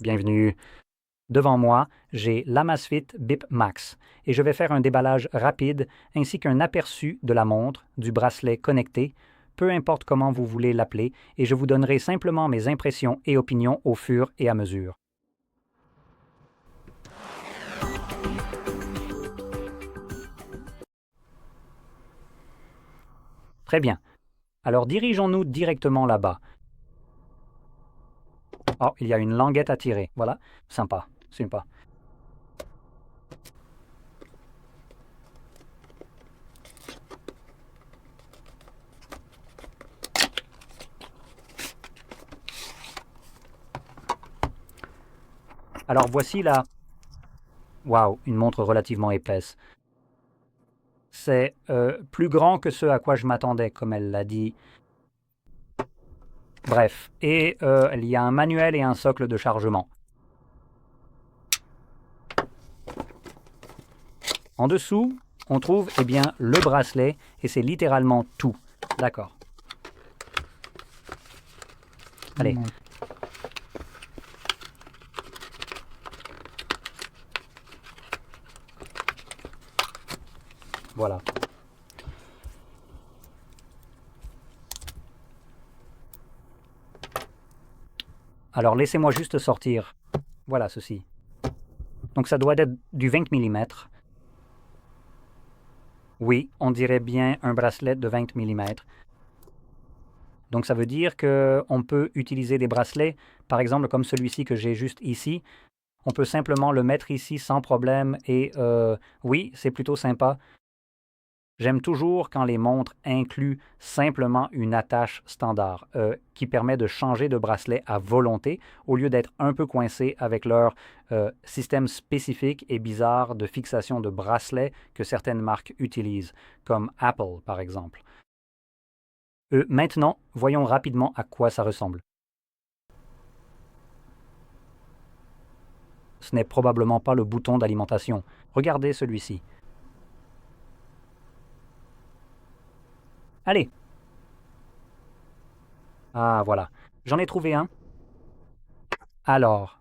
Bienvenue. Devant moi, j'ai l'Amazfit Bip Max et je vais faire un déballage rapide ainsi qu'un aperçu de la montre, du bracelet connecté, peu importe comment vous voulez l'appeler, et je vous donnerai simplement mes impressions et opinions au fur et à mesure. Très bien. Alors dirigeons-nous directement là-bas. Oh, il y a une languette à tirer. Voilà, sympa, sympa. Alors voici la... Waouh, une montre relativement épaisse. C'est plus grand que ce à quoi je m'attendais, comme elle l'a dit. Bref, et il y a un manuel et un socle de chargement. En dessous, on trouve eh bien, le bracelet, et c'est littéralement tout. D'accord. Allez. Voilà. Alors laissez-moi juste sortir. Voilà ceci. Donc ça doit être du 20 mm. Oui, on dirait bien un bracelet de 20 mm. Donc ça veut dire qu'on peut utiliser des bracelets, par exemple comme celui-ci que j'ai juste ici. On peut simplement le mettre ici sans problème et oui, c'est plutôt sympa. J'aime toujours quand les montres incluent simplement une attache standard qui permet de changer de bracelet à volonté au lieu d'être un peu coincé avec leur système spécifique et bizarre de fixation de bracelet que certaines marques utilisent, comme Apple par exemple. Maintenant, voyons rapidement à quoi ça ressemble. Ce n'est probablement pas le bouton d'alimentation. Regardez celui-ci. Allez. Ah, voilà. J'en ai trouvé un. Alors,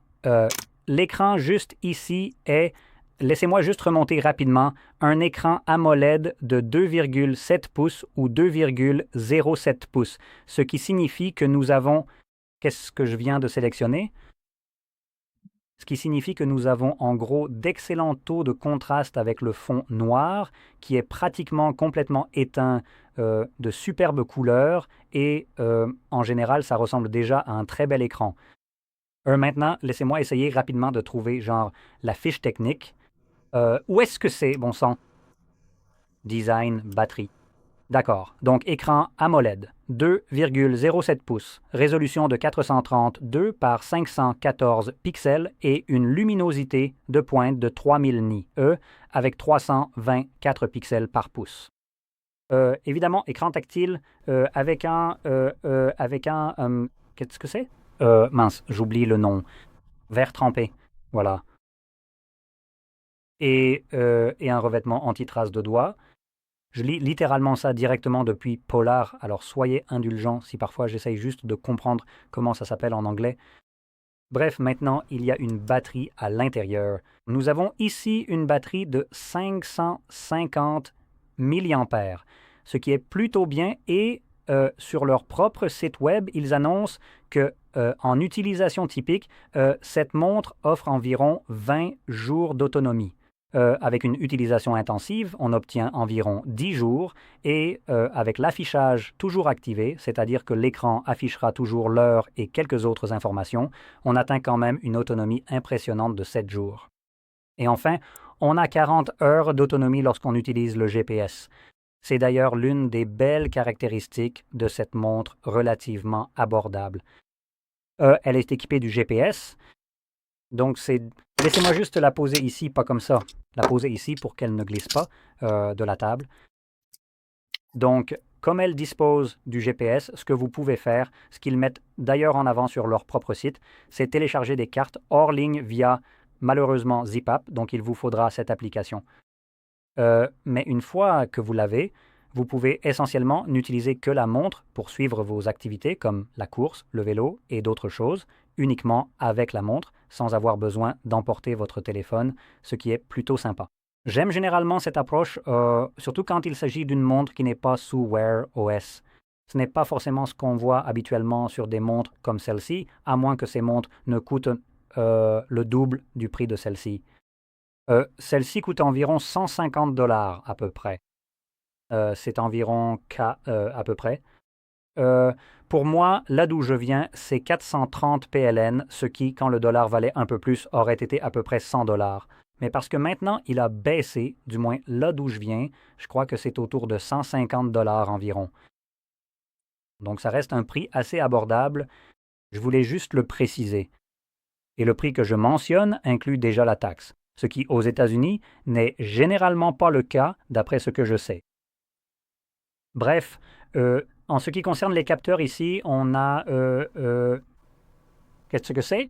l'écran juste ici est, laissez-moi juste remonter rapidement, un écran AMOLED de 2,7 pouces ou 2,07 pouces, ce qui signifie que nous avons, qu'est-ce que je viens de sélectionner? Ce qui signifie que nous avons en gros d'excellents taux de contraste avec le fond noir, qui est pratiquement complètement éteint, de superbes couleurs, et en général, ça ressemble déjà à un très bel écran. Maintenant, laissez-moi essayer rapidement de trouver genre la fiche technique. Où est-ce que c'est, bon sang? Design, batterie. D'accord. Donc, écran AMOLED, 2,07 pouces, résolution de 432 par 514 pixels et une luminosité de pointe de 3000 nits, avec 324 pixels par pouce. Évidemment, écran tactile qu'est-ce que c'est? Mince, j'oublie le nom. Vert trempé, voilà. Et un revêtement anti-trace de doigts. Je lis littéralement ça directement depuis Polar, alors soyez indulgents si parfois j'essaye juste de comprendre comment ça s'appelle en anglais. Bref, maintenant, il y a une batterie à l'intérieur. Nous avons ici une batterie de 550 milliampères, ce qui est plutôt bien, et sur leur propre site web, ils annoncent que en utilisation typique, cette montre offre environ 20 jours d'autonomie. Avec une utilisation intensive, on obtient environ 10 jours, et avec l'affichage toujours activé, c'est-à-dire que l'écran affichera toujours l'heure et quelques autres informations, on atteint quand même une autonomie impressionnante de 7 jours. Et enfin, on a 40 heures d'autonomie lorsqu'on utilise le GPS. C'est d'ailleurs l'une des belles caractéristiques de cette montre relativement abordable. Elle est équipée du GPS, donc c'est... Laissez-moi juste la poser ici, pas comme ça. La poser ici pour qu'elle ne glisse pas de la table. Donc, comme elle dispose du GPS, ce que vous pouvez faire, ce qu'ils mettent d'ailleurs en avant sur leur propre site, c'est télécharger des cartes hors ligne via, malheureusement, ZipApp, donc il vous faudra cette application. Mais une fois que vous l'avez, vous pouvez essentiellement n'utiliser que la montre pour suivre vos activités comme la course, le vélo et d'autres choses, uniquement avec la montre, sans avoir besoin d'emporter votre téléphone, ce qui est plutôt sympa. J'aime généralement cette approche, surtout quand il s'agit d'une montre qui n'est pas sous Wear OS. Ce n'est pas forcément ce qu'on voit habituellement sur des montres comme celle-ci, à moins que ces montres ne coûtent le double du prix de celle-ci. Celle-ci coûte environ 150 $ à peu près. C'est environ à peu près. Pour moi, là d'où je viens, c'est 430 PLN, ce qui, quand le dollar valait un peu plus, aurait été à peu près 100 $. Mais parce que maintenant, il a baissé, du moins là d'où je viens, je crois que c'est autour de 150 $ environ. Donc ça reste un prix assez abordable. Je voulais juste le préciser. Et le prix que je mentionne inclut déjà la taxe, ce qui, aux États-Unis, n'est généralement pas le cas d'après ce que je sais. Bref, en ce qui concerne les capteurs ici, on a... qu'est-ce que c'est?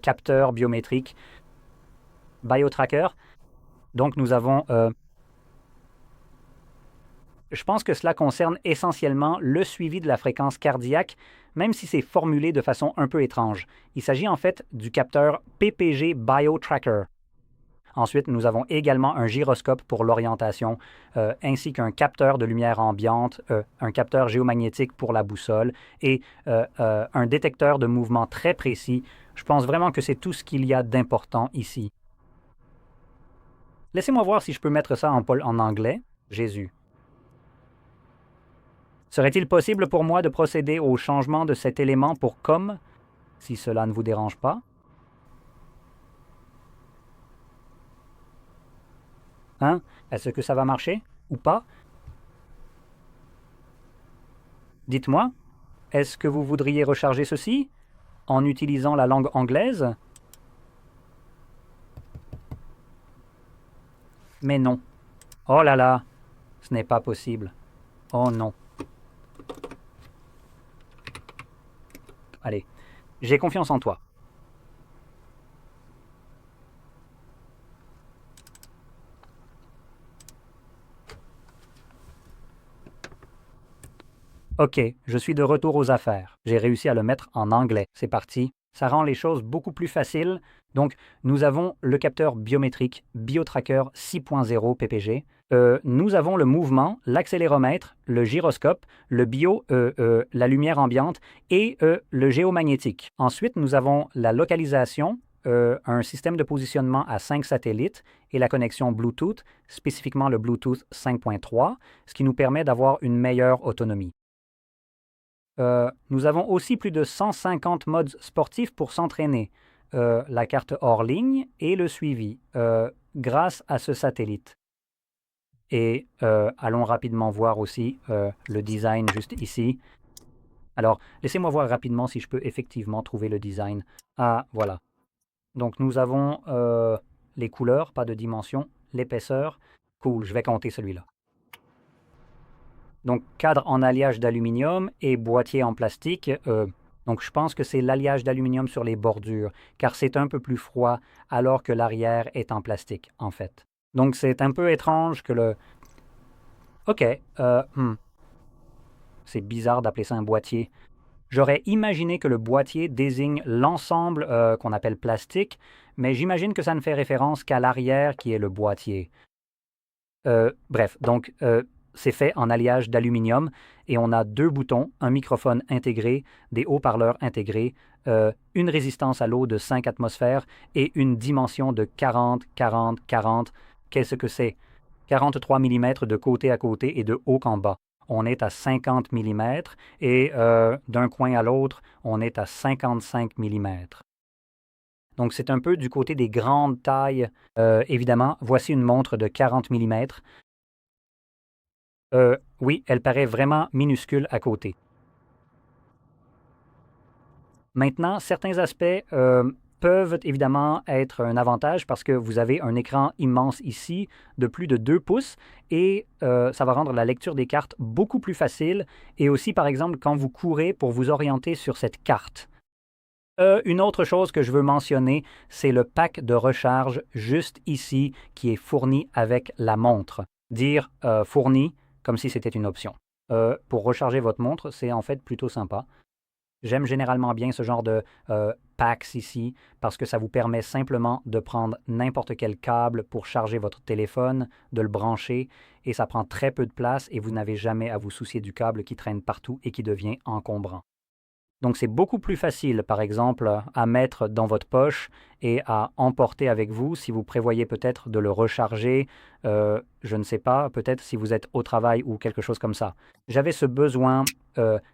Capteur biométrique, BioTracker. Donc nous avons... je pense que cela concerne essentiellement le suivi de la fréquence cardiaque, même si c'est formulé de façon un peu étrange. Il s'agit en fait du capteur PPG BioTracker. Ensuite, nous avons également un gyroscope pour l'orientation, ainsi qu'un capteur de lumière ambiante, un capteur géomagnétique pour la boussole et un détecteur de mouvement très précis. Je pense vraiment que c'est tout ce qu'il y a d'important ici. Laissez-moi voir si je peux mettre ça en anglais. Jésus. Serait-il possible pour moi de procéder au changement de cet élément pour comme, si cela ne vous dérange pas? Hein? Est-ce que ça va marcher ou pas? Dites-moi, est-ce que vous voudriez recharger ceci en utilisant la langue anglaise? Mais non. Oh là là, ce n'est pas possible. Oh non. Allez, j'ai confiance en toi. OK, je suis de retour aux affaires. J'ai réussi à le mettre en anglais. C'est parti. Ça rend les choses beaucoup plus faciles. Donc, nous avons le capteur biométrique BioTracker 6.0 PPG. Nous avons le mouvement, l'accéléromètre, le gyroscope, le la lumière ambiante et le géomagnétique. Ensuite, nous avons la localisation, un système de positionnement à 5 satellites et la connexion Bluetooth, spécifiquement le Bluetooth 5.3, ce qui nous permet d'avoir une meilleure autonomie. Nous avons aussi plus de 150 modes sportifs pour s'entraîner, la carte hors ligne et le suivi, grâce à ce satellite. Et allons rapidement voir aussi le design juste ici. Alors, laissez-moi voir rapidement si je peux effectivement trouver le design. Ah, voilà. Donc, nous avons les couleurs, pas de dimension, l'épaisseur. Cool, je vais compter celui-là. Donc, cadre en alliage d'aluminium et boîtier en plastique. Donc, je pense que c'est l'alliage d'aluminium sur les bordures, car c'est un peu plus froid alors que l'arrière est en plastique, en fait. Donc, c'est un peu étrange que le... OK. C'est bizarre d'appeler ça un boîtier. J'aurais imaginé que le boîtier désigne l'ensemble qu'on appelle plastique, mais j'imagine que ça ne fait référence qu'à l'arrière qui est le boîtier. Bref, donc... c'est fait en alliage d'aluminium et on a 2 boutons, un microphone intégré, des haut-parleurs intégrés, une résistance à l'eau de 5 atmosphères et une dimension de 40, 40, 40. Qu'est-ce que c'est? 43 mm de côté à côté et de haut en bas. On est à 50 mm et d'un coin à l'autre, on est à 55 mm. Donc c'est un peu du côté des grandes tailles. Évidemment, voici une montre de 40 mm. Oui, elle paraît vraiment minuscule à côté. Maintenant, certains aspects peuvent évidemment être un avantage parce que vous avez un écran immense ici de plus de 2 pouces et ça va rendre la lecture des cartes beaucoup plus facile et aussi, par exemple, quand vous courez pour vous orienter sur cette carte. Une autre chose que je veux mentionner, c'est le pack de recharge juste ici qui est fourni avec la montre. Dire fourni comme si c'était une option. Pour recharger votre montre, c'est en fait plutôt sympa. J'aime généralement bien ce genre de PAX ici, parce que ça vous permet simplement de prendre n'importe quel câble pour charger votre téléphone, de le brancher, et ça prend très peu de place et vous n'avez jamais à vous soucier du câble qui traîne partout et qui devient encombrant. Donc c'est beaucoup plus facile, par exemple, à mettre dans votre poche et à emporter avec vous si vous prévoyez peut-être de le recharger, je ne sais pas, peut-être si vous êtes au travail ou quelque chose comme ça. J'avais ce besoin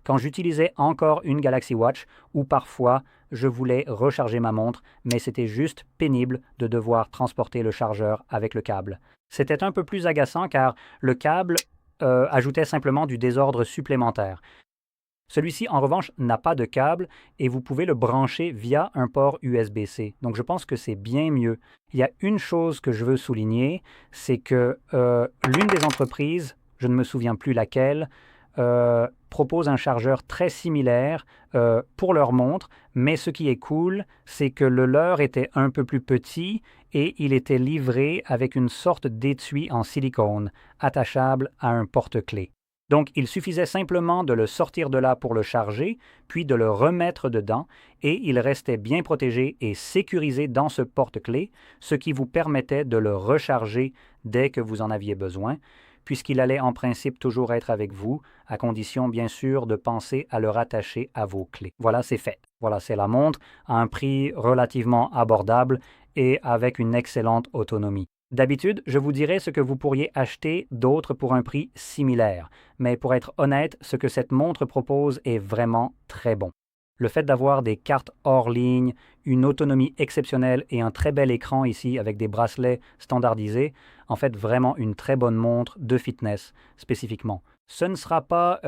quand j'utilisais encore une Galaxy Watch ou parfois je voulais recharger ma montre, mais c'était juste pénible de devoir transporter le chargeur avec le câble. C'était un peu plus agaçant car le câble ajoutait simplement du désordre supplémentaire. Celui-ci, en revanche, n'a pas de câble et vous pouvez le brancher via un port USB-C. Donc, je pense que c'est bien mieux. Il y a une chose que je veux souligner, c'est que l'une des entreprises, je ne me souviens plus laquelle, propose un chargeur très similaire pour leur montre, mais ce qui est cool, c'est que le leur était un peu plus petit et il était livré avec une sorte d'étui en silicone attachable à un porte-clés. Donc, il suffisait simplement de le sortir de là pour le charger, puis de le remettre dedans, et il restait bien protégé et sécurisé dans ce porte-clés, ce qui vous permettait de le recharger dès que vous en aviez besoin, puisqu'il allait en principe toujours être avec vous, à condition bien sûr de penser à le rattacher à vos clés. Voilà, c'est fait. Voilà, c'est la montre à un prix relativement abordable et avec une excellente autonomie. D'habitude, je vous dirais ce que vous pourriez acheter d'autres pour un prix similaire, mais pour être honnête, ce que cette montre propose est vraiment très bon. Le fait d'avoir des cartes hors ligne, une autonomie exceptionnelle et un très bel écran ici avec des bracelets standardisés, en fait vraiment une très bonne montre de fitness spécifiquement. Ce ne sera pas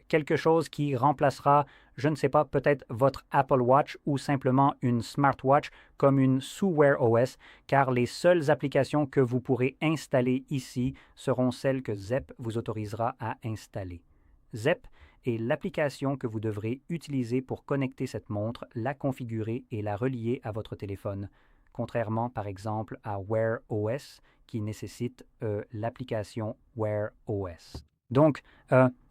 quelque chose qui remplacera, je ne sais pas, peut-être votre Apple Watch ou simplement une smartwatch comme une sous Wear OS, car les seules applications que vous pourrez installer ici seront celles que Zepp vous autorisera à installer. Zepp est l'application que vous devrez utiliser pour connecter cette montre, la configurer et la relier à votre téléphone, contrairement par exemple à Wear OS qui nécessite l'application Wear OS. Donc,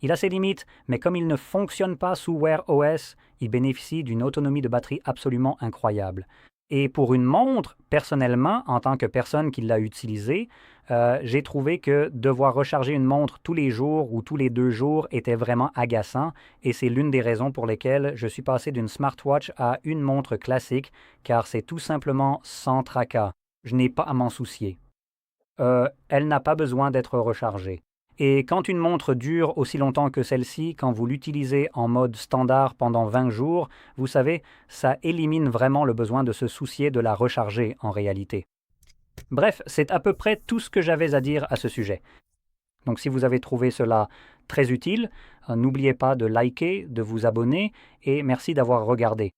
il a ses limites, mais comme il ne fonctionne pas sous Wear OS, il bénéficie d'une autonomie de batterie absolument incroyable. Et pour une montre, personnellement, en tant que personne qui l'a utilisée, j'ai trouvé que devoir recharger une montre tous les jours ou tous les 2 jours était vraiment agaçant et c'est l'une des raisons pour lesquelles je suis passé d'une smartwatch à une montre classique, car c'est tout simplement sans tracas. Je n'ai pas à m'en soucier. Elle n'a pas besoin d'être rechargée. Et quand une montre dure aussi longtemps que celle-ci, quand vous l'utilisez en mode standard pendant 20 jours, vous savez, ça élimine vraiment le besoin de se soucier de la recharger en réalité. Bref, c'est à peu près tout ce que j'avais à dire à ce sujet. Donc si vous avez trouvé cela très utile, n'oubliez pas de liker, de vous abonner et merci d'avoir regardé.